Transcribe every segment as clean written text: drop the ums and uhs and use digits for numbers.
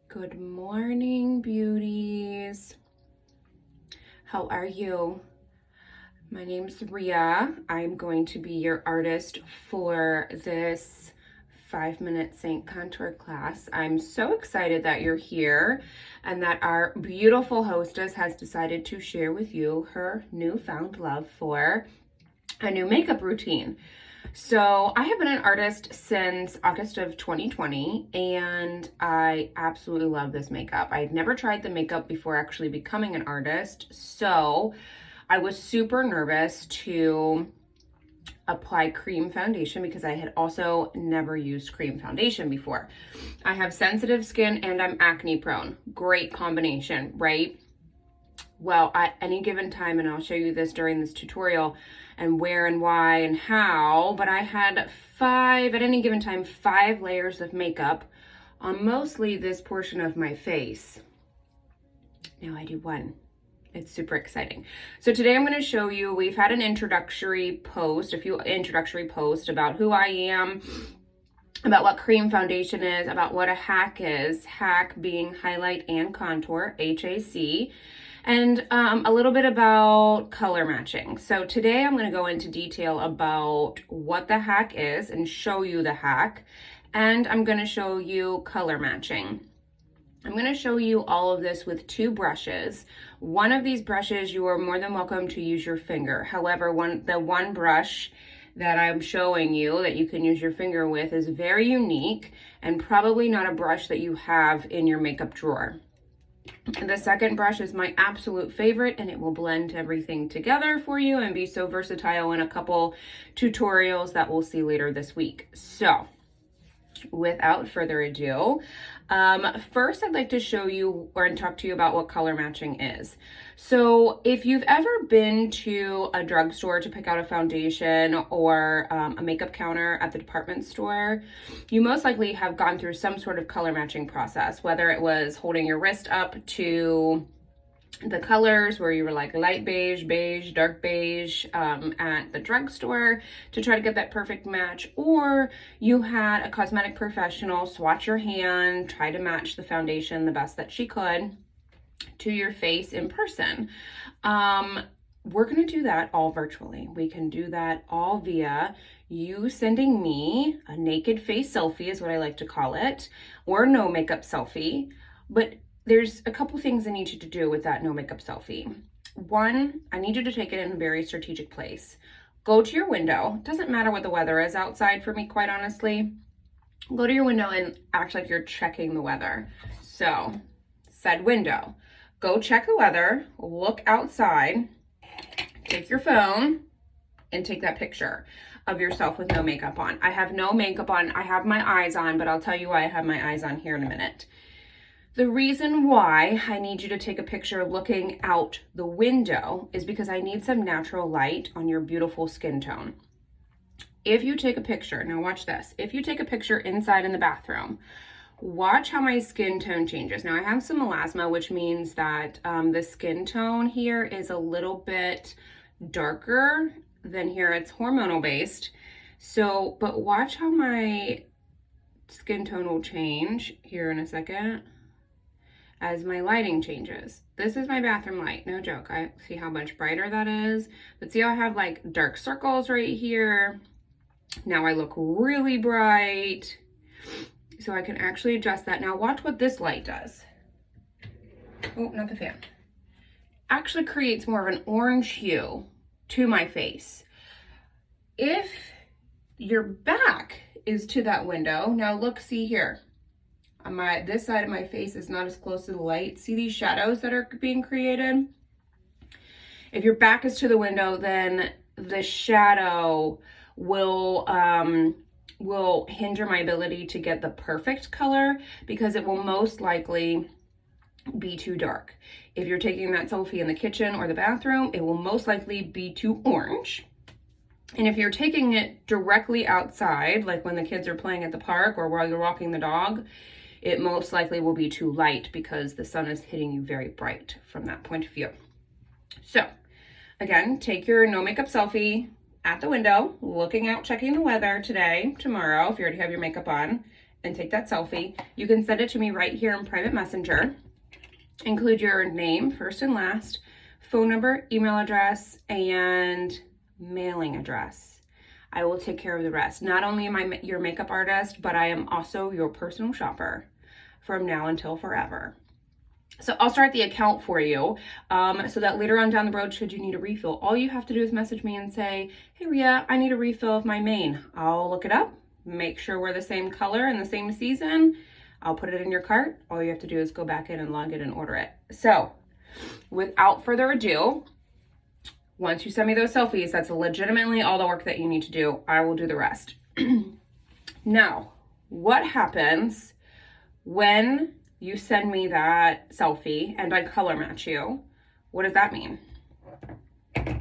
Good morning, beauties. How are you? My name's Ria. I'm going to be your artist for this 5-minute Saint Contour class. I'm so excited that you're here and that our beautiful hostess has decided to share with you her newfound love for a new makeup routine. So I have been an artist since August of 2020 and I absolutely love this makeup. I had never tried the makeup before actually becoming an artist, so I was super nervous to apply cream foundation because I had also never used cream foundation before. I have sensitive skin and I'm acne prone. Great combination, right? Well, at any given time, and I'll show you this during this tutorial and where and why and how, but I had at any given time, 5 layers of makeup on mostly this portion of my face. Now I do 1. It's super exciting. So today I'm going to show you, we've had an introductory post, a few introductory posts about who I am, about what cream foundation is, about what a HAC is, HAC being highlight and contour, HAC, and a little bit about color matching. So today I'm going to go into detail about what the HAC is and show you the HAC, and I'm going to show you color matching. I'm going to show you all of this with 2 brushes. One of these brushes, you are more than welcome to use your finger. However, the one brush that I'm showing you that you can use your finger with is very unique and probably not a brush that you have in your makeup drawer. The second brush is my absolute favorite, and it will blend everything together for you and be so versatile in a couple tutorials that we'll see later this week. So without further ado, first I'd like to show you and talk to you about what color matching is. So if you've ever been to a drugstore to pick out a foundation or a makeup counter at the department store, you most likely have gone through some sort of color matching process, whether it was holding your wrist up to the colors where you were like light beige, beige, dark beige at the drugstore to try to get that perfect match, or you had a cosmetic professional swatch your hand, try to match the foundation the best that she could to your face in person. We're going to do that all virtually. We can do that all via you sending me a naked face selfie is what I like to call it, or no makeup selfie. But there's a couple things I need you to do with that no makeup selfie. 1, I need you to take it in a very strategic place. Go to your window. Doesn't matter what the weather is outside for me, quite honestly. Go to your window and act like you're checking the weather. So, said window. Go check the weather, look outside, take your phone, and take that picture of yourself with no makeup on. I have no makeup on. I have my eyes on, but I'll tell you why I have my eyes on here in a minute. The reason why I need you to take a picture looking out the window is because I need some natural light on your beautiful skin tone. If you take a picture, now watch this, if you take a picture inside in the bathroom, watch how my skin tone changes. Now I have some melasma, which means that the skin tone here is a little bit darker than here. It's hormonal based. So, but watch how my skin tone will change here in a second as my lighting changes. This is my bathroom light, no joke. I see how much brighter that is, but see how I have like dark circles right here? Now I look really bright, so I can actually adjust that. Now watch what this light does. Oh, not the fan. Actually creates more of an orange hue to my face. If your back is to that window, now look, see here. This side of my face is not as close to the light. See these shadows that are being created? If your back is to the window, then the shadow will hinder my ability to get the perfect color because it will most likely be too dark. If you're taking that selfie in the kitchen or the bathroom, it will most likely be too orange. And if you're taking it directly outside, like when the kids are playing at the park or while you're walking the dog, it most likely will be too light because the sun is hitting you very bright from that point of view. So again, take your no makeup selfie at the window, looking out, checking the weather today, tomorrow, if you already have your makeup on, and take that selfie, you can send it to me right here in private messenger. Include your name, first and last, phone number, email address, and mailing address. I will take care of the rest. Not only am I your makeup artist, but I am also your personal shopper from now until forever. So I'll start the account for you so that later on down the road, should you need a refill, all you have to do is message me and say, hey, Ria, I need a refill of my main. I'll look it up, make sure we're the same color and the same season. I'll put it in your cart. All you have to do is go back in and log it and order it. So without further ado, once you send me those selfies, that's legitimately all the work that you need to do. I will do the rest. Now, what happens when you send me that selfie and I color match you? What does that mean?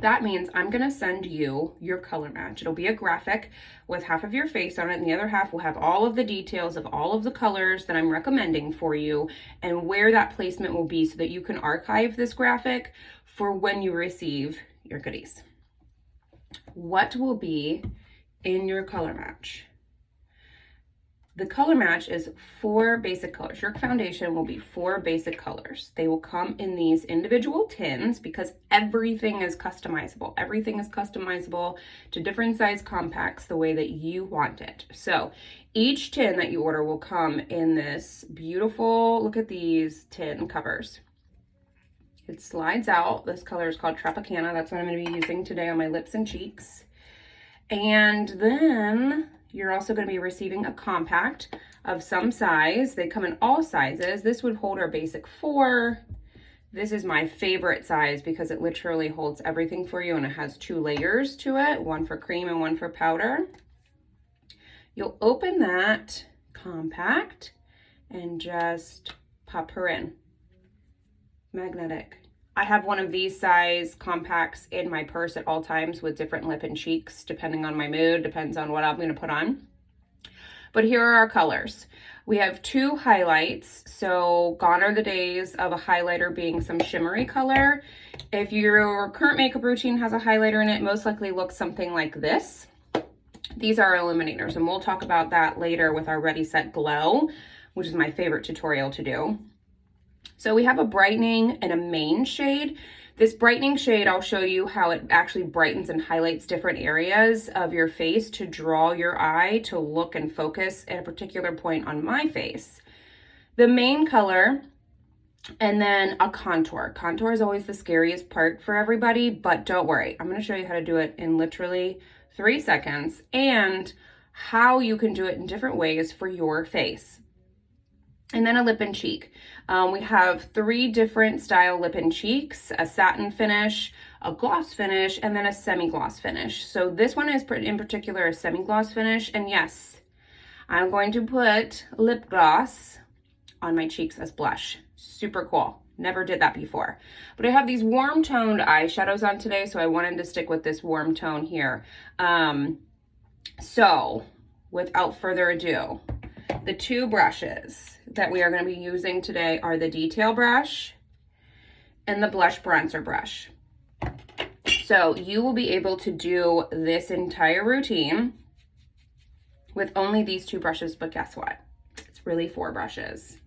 That means I'm gonna send you your color match. It'll be a graphic with half of your face on it, and the other half will have all of the details of all of the colors that I'm recommending for you and where that placement will be so that you can archive this graphic for when you receive your goodies. What will be in your color match? The color match is 4 basic colors. Your foundation will be 4 basic colors. They will come in these individual tins because everything is customizable. Everything is customizable to different size compacts the way that you want it. So each tin that you order will come in this beautiful, look at these tin covers. It slides out. This color is called Tropicana. That's what I'm going to be using today on my lips and cheeks. And then you're also going to be receiving a compact of some size. They come in all sizes. This would hold our basic 4. This is my favorite size because it literally holds everything for you, and it has 2 layers to it, one for cream and one for powder. You'll open that compact and just pop her in. Magnetic. I have one of these size compacts in my purse at all times with different lip and cheeks, depending on my mood, depends on what I'm going to put on. But here are our colors. We have 2 highlights. So gone are the days of a highlighter being some shimmery color. If your current makeup routine has a highlighter in it, most likely looks something like this. These are illuminators, and we'll talk about that later with our Ready, Set, Glow, which is my favorite tutorial to do. So we have a brightening and a main shade. This brightening shade, I'll show you how it actually brightens and highlights different areas of your face to draw your eye to look and focus at a particular point on my face. The main color, and then a contour. Contour is always the scariest part for everybody, but don't worry. I'm going to show you how to do it in literally 3 seconds and how you can do it in different ways for your face. And then a lip and cheek. We have 3 different style lip and cheeks, a satin finish, a gloss finish, and then a semi-gloss finish. So this one is in particular a semi-gloss finish. And yes, I'm going to put lip gloss on my cheeks as blush. Super cool. Never did that before. But I have these warm toned eyeshadows on today, so I wanted to stick with this warm tone here. So without further ado, the 2 brushes that we are going to be using today are the detail brush and the blush bronzer brush. So you will be able to do this entire routine with only these 2 brushes, but guess what? It's really 4 brushes.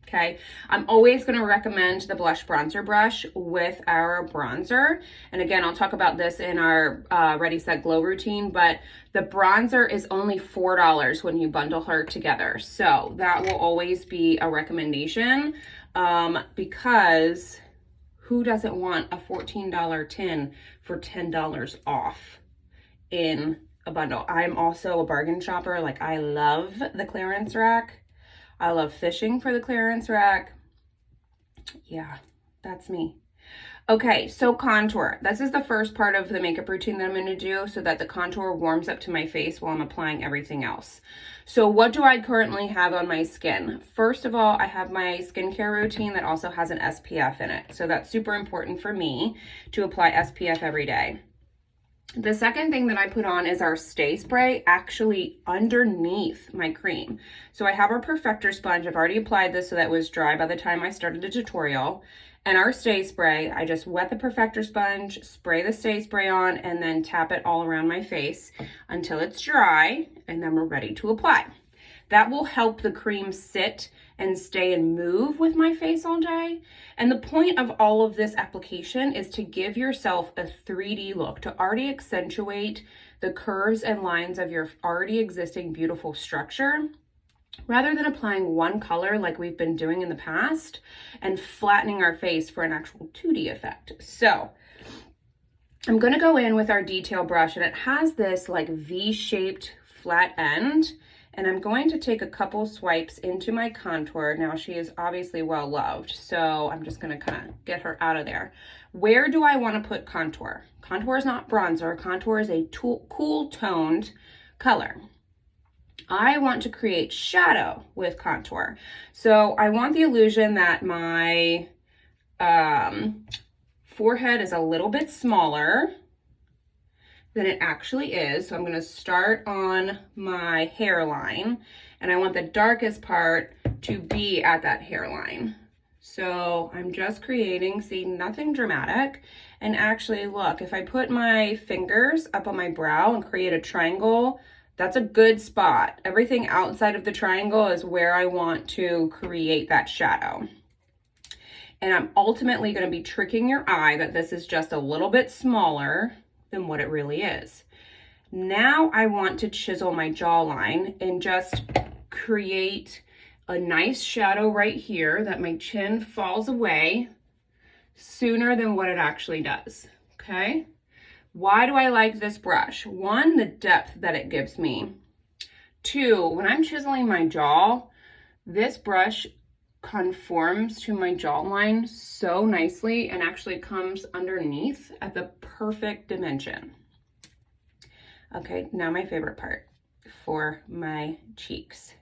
Okay, I'm always going to recommend the blush bronzer brush with our bronzer. And again, I'll talk about this in our Ready, Set, Glow routine, but the bronzer is only $4 when you bundle her together. So that will always be a recommendation because who doesn't want a $14 tin for $10 off in a bundle? I'm also a bargain shopper. Like, I love the clearance rack. I love fishing for the clearance rack. Yeah, that's me. Okay, so contour. This is the first part of the makeup routine that I'm going to do so that the contour warms up to my face while I'm applying everything else. So what do I currently have on my skin? First of all, I have my skincare routine that also has an SPF in it. So that's super important for me to apply SPF every day. The second thing that I put on is our Stay Spray actually underneath my cream. So I have our Perfector sponge. I've already applied this so that it was dry by the time I started the tutorial. And our Stay Spray, I just wet the Perfector sponge, spray the Stay Spray on, and then tap it all around my face until it's dry, and then we're ready to apply. That will help the cream sit and stay and move with my face all day. And the point of all of this application is to give yourself a 3D look, to already accentuate the curves and lines of your already existing beautiful structure, rather than applying one color like we've been doing in the past and flattening our face for an actual 2D effect. So I'm going to go in with our detail brush, and it has this like V-shaped flat end, and I'm going to take a couple swipes into my contour. Now she is obviously well loved, so I'm just going to kind of get her out of there. Where do I want to put contour? Contour is not bronzer. Contour is a cool toned color. I want to create shadow with contour. So I want the illusion that my forehead is a little bit smaller than it actually is. So I'm going to start on my hairline, and I want the darkest part to be at that hairline. So I'm just creating, see, nothing dramatic. And actually, look, if I put my fingers up on my brow and create a triangle, that's a good spot. Everything outside of the triangle is where I want to create that shadow. And I'm ultimately going to be tricking your eye that this is just a little bit smaller than what it really is. Now I want to chisel my jawline and just create a nice shadow right here that my chin falls away sooner than what it actually does, okay? Why do I like this brush? One, the depth that it gives me. Two, when I'm chiseling my jaw, this brush conforms to my jawline so nicely and actually comes underneath at the perfect dimension. Okay, now my favorite part for my cheeks.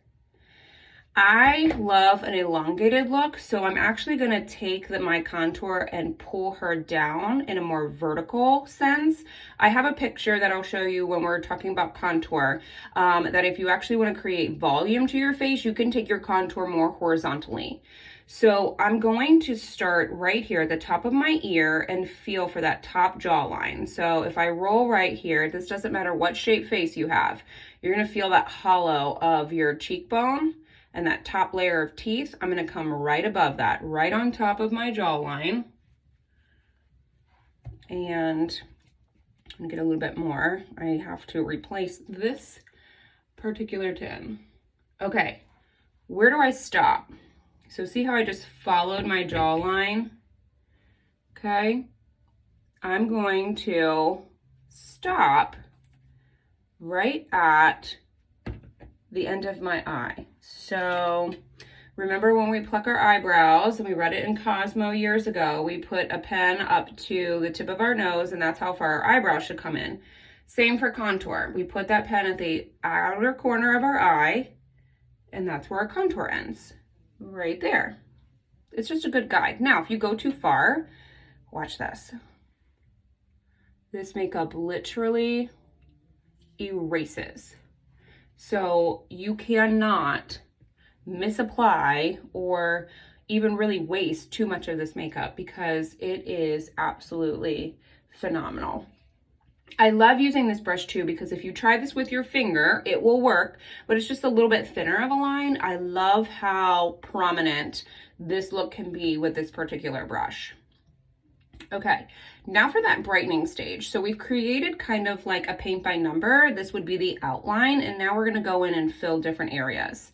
I love an elongated look, so I'm actually going to take my contour and pull her down in a more vertical sense. I have a picture that I'll show you when we're talking about contour, that if you actually want to create volume to your face, you can take your contour more horizontally. So I'm going to start right here at the top of my ear and feel for that top jawline. So if I roll right here, this doesn't matter what shape face you have, you're going to feel that hollow of your cheekbone. And that top layer of teeth, I'm going to come right above that, right on top of my jawline. And I'm going to get a little bit more. I have to replace this particular tin. Okay, where do I stop? So see how I just followed my jawline? Okay, I'm going to stop right at the end of my eye. So remember when we pluck our eyebrows, and we read it in Cosmo years ago, we put a pen up to the tip of our nose, and that's how far our eyebrows should come in. Same for contour. We put that pen at the outer corner of our eye, and that's where our contour ends, right there. It's just a good guide. Now, if you go too far, watch this. This makeup literally erases. So you cannot misapply or even really waste too much of this makeup because it is absolutely phenomenal. I love using this brush too because if you try this with your finger, it will work, but it's just a little bit thinner of a line. I love how prominent this look can be with this particular brush. Okay, now for that brightening stage. So we've created kind of like a paint by number. This would be the outline, and now we're gonna go in and fill different areas.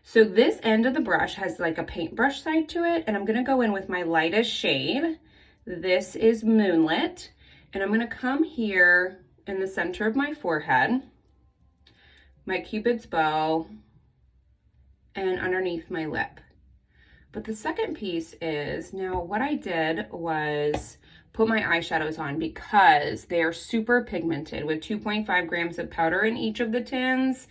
So this end of the brush has like a paintbrush side to it, and I'm gonna go in with my lightest shade. This is Moonlit, and I'm gonna come here in the center of my forehead, my Cupid's bow, and underneath my lip. But the second piece is, now what I did was put my eyeshadows on because they are super pigmented with 2.5 grams of powder in each of the tins.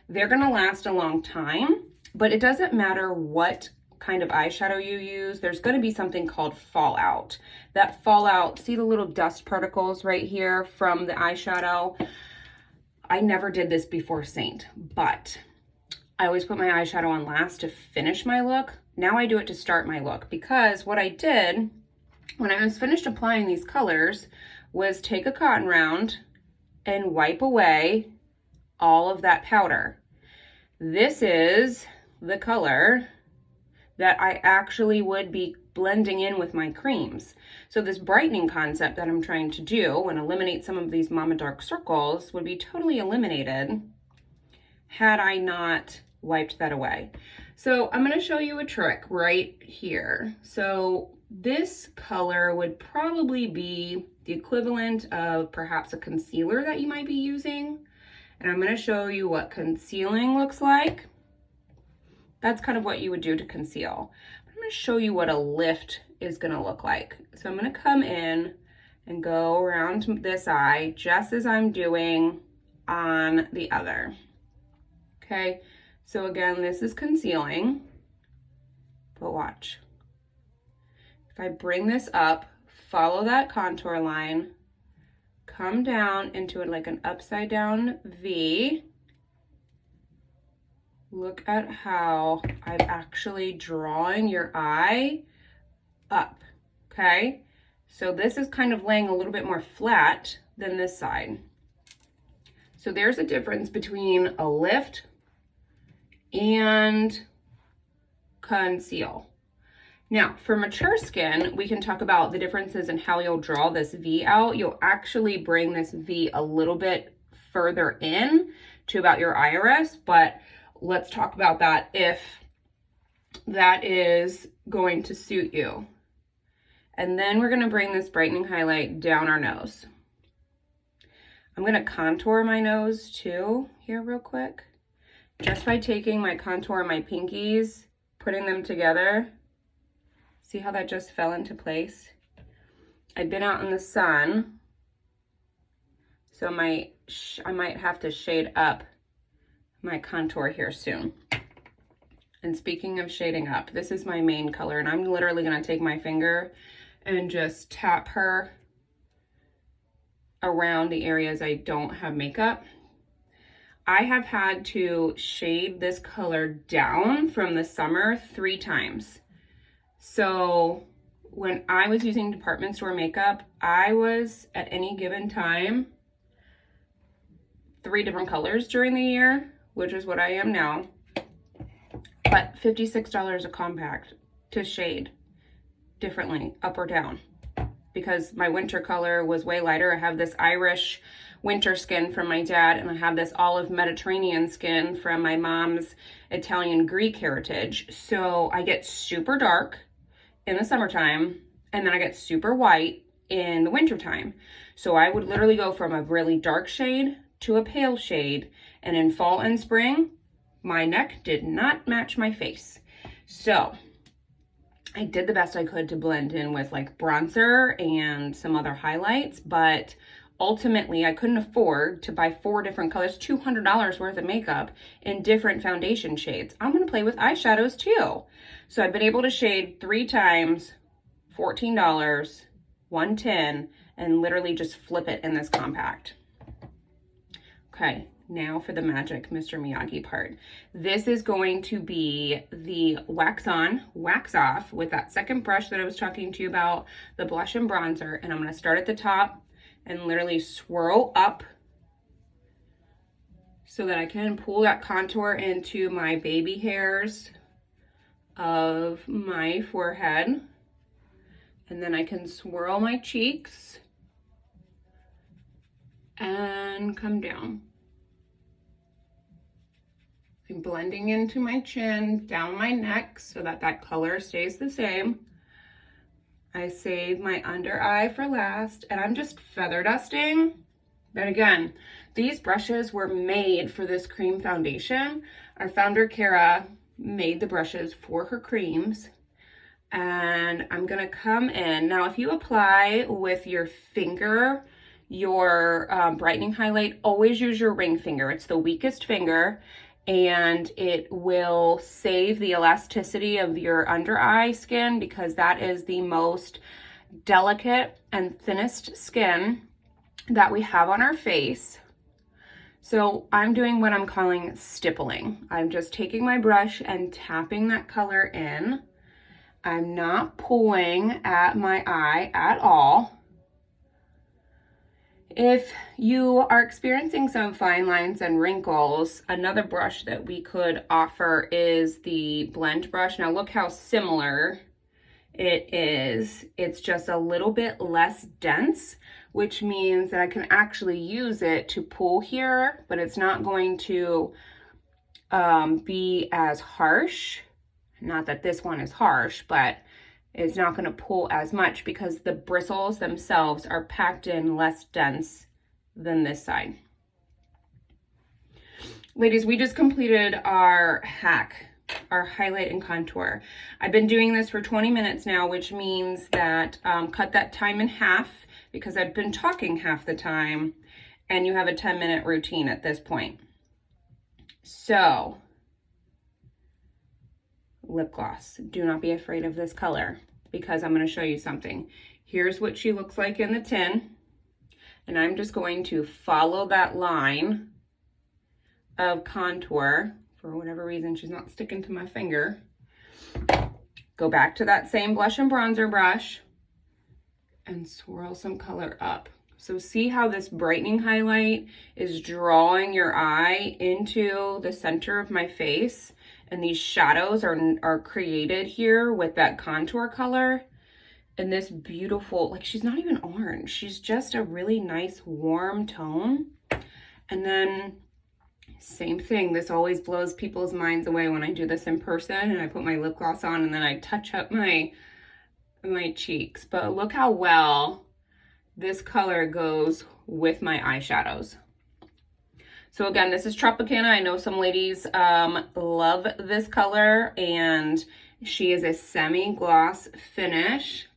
They're gonna last a long time, but it doesn't matter what kind of eyeshadow you use, there's gonna be something called fallout. That fallout, see the little dust particles right here from the eyeshadow? I never did this before Saint, but I always put my eyeshadow on last to finish my look. Now I do it to start my look because what I did when I was finished applying these colors was take a cotton round and wipe away all of that powder. This is the color that I actually would be blending in with my creams. So this brightening concept that I'm trying to do and eliminate some of these Mama Dark circles would be totally eliminated had I not wiped that away. So I'm going to show you a trick right here. So this color would probably be the equivalent of perhaps a concealer that you might be using. And I'm going to show you what concealing looks like. That's kind of what you would do to conceal. I'm going to show you what a lift is going to look like. So I'm going to come in and go around this eye just as I'm doing on the other. Okay, so again, this is concealing, but watch. If I bring this up, follow that contour line, come down into it like an upside down V. Look at how I'm actually drawing your eye up, okay? So this is kind of laying a little bit more flat than this side. So there's a difference between a lift and conceal. Now, for mature skin, we can talk about the differences in how you'll draw this V out. You'll actually bring this V a little bit further in to about your iris, but let's talk about that if that is going to suit you. And then we're going to bring this brightening highlight down our nose. I'm going to contour my nose too here real quick. Just by taking my contour and my pinkies, putting them together. See how that just fell into place? I've been out in the sun, so I might have to shade up my contour here soon. And speaking of shading up, this is my main color, and I'm literally going to take my finger and just tap her around the areas I don't have makeup. I have had to shade this color down from the summer 3 times. So when I was using department store makeup, I was at any given time 3 different colors during the year, which is what I am now. But $56 a compact to shade differently, up or down, because my winter color was way lighter. I have this Irish winter skin from my dad, and I have this olive Mediterranean skin from my mom's Italian Greek heritage. So I get super dark in the summertime, and then I get super white in the wintertime. So I would literally go from a really dark shade to a pale shade, and in fall and spring, my neck did not match my face. So I did the best I could to blend in with like bronzer and some other highlights, but ultimately I couldn't afford to buy 4 different colors, $200 worth of makeup in different foundation shades. I'm gonna play with eyeshadows too. So I've been able to shade 3 times, $14, $110, and literally just flip it in this compact. Okay, now for the magic Mr. Miyagi part. This is going to be the wax on, wax off with that second brush that I was talking to you about, the blush and bronzer. And I'm going to start at the top and literally swirl up so that I can pull that contour into my baby hairs of my forehead. And then I can swirl my cheeks and come down. I'm blending into my chin, down my neck so that that color stays the same. I save my under eye for last, and I'm just feather dusting. But again, these brushes were made for this cream foundation. Our founder, Kara, made the brushes for her creams. And I'm gonna come in. Now, if you apply with your finger, your brightening highlight, always use your ring finger. It's the weakest finger, and it will save the elasticity of your under eye skin because that is the most delicate and thinnest skin that we have on our face. So I'm doing what I'm calling stippling. I'm just taking my brush and tapping that color in. I'm not pulling at my eye at all. If you are experiencing some fine lines and wrinkles, another brush that we could offer is the blend brush. Now look how similar it is. It's just a little bit less dense, which means that I can actually use it to pull here, but it's not going to be as harsh. Not that this one is harsh, but it's not going to pull as much because the bristles themselves are packed in less dense than this side. Ladies, we just completed our HAC, our highlight and contour. I've been doing this for 20 minutes now, which means that cut that time in half because I've been talking half the time, and you have a 10-minute routine at this point. So, lip gloss. Do not be afraid of this color because I'm going to show you something. Here's what she looks like in the tin, and I'm just going to follow that line of contour. For whatever reason, she's not sticking to my finger. Go back to that same blush and bronzer brush and swirl some color up. So see how this brightening highlight is drawing your eye into the center of my face, and these shadows are created here with that contour color. And this beautiful, like, she's not even orange. She's just a really nice warm tone. And then same thing, this always blows people's minds away when I do this in person and I put my lip gloss on and then I touch up my cheeks. But look how well this color goes with my eyeshadows. So again, this is Tropicana. I know some ladies love this color, and she is a semi-gloss finish.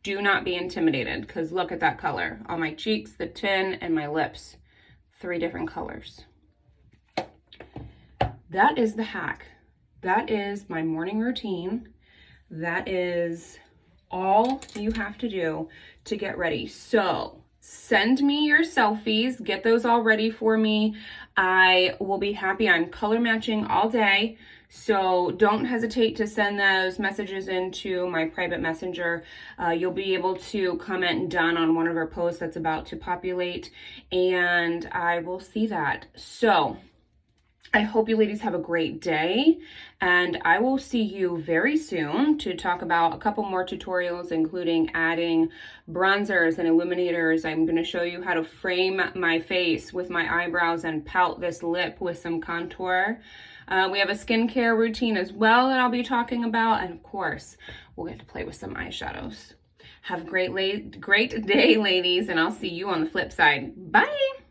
Do not be intimidated because look at that color on my cheeks, the tin, and my lips. 3 different colors. That is the hack. That is my morning routine. That is all you have to do to get ready. So send me your selfies, get those all ready for me. I will be happy. I'm color matching all day. So don't hesitate to send those messages into my private messenger. You'll be able to comment done on one of our posts that's about to populate, and I will see that. So I hope you ladies have a great day, and I will see you very soon to talk about a couple more tutorials, including adding bronzers and illuminators. I'm going to show you how to frame my face with my eyebrows and pout this lip with some contour. We have a skincare routine as well that I'll be talking about, and of course, we'll get to play with some eyeshadows. Have a great day, ladies, and I'll see you on the flip side. Bye!